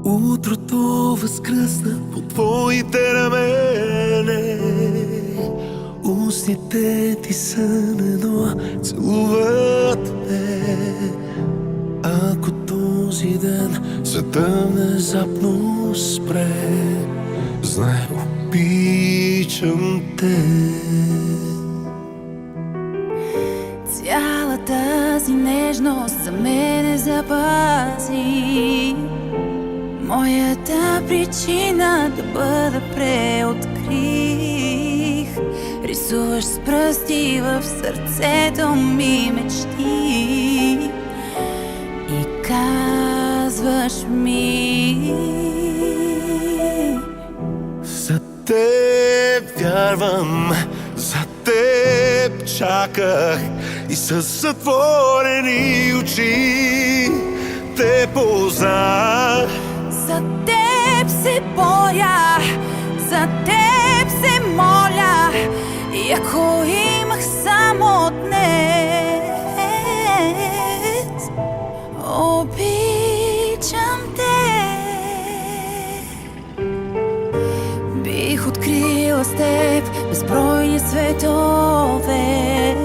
Утрото възкръсна по твоите рамене. Устните ти са едно целуват ме. Ако този ден светът внезапно спре, знай, обичам те. Цяла тази нежност за мене запази моята причина да бъда преоткрих. Рисуваш с пръсти в сърцето ми мечти и казваш ми: за теб вярвам, за теб чаках и със затворени очи те познах. За теб се боря, за теб се моля, и ако имах само днес, обичам те. Бих открила с теб безбройни светове.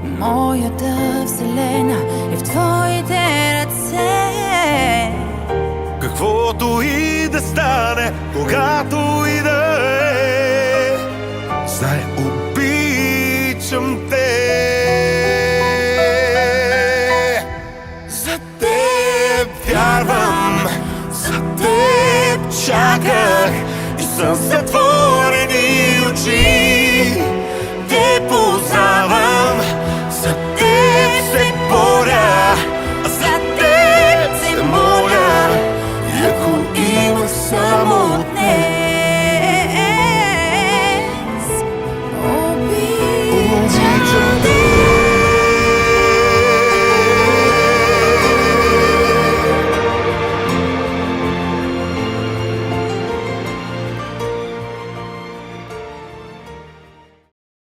Моята вселена е в твоите ръце. Каквото и да стане, когато и да е, знай, обичам те. За теб вярвам, за теб чаках и със затворени очи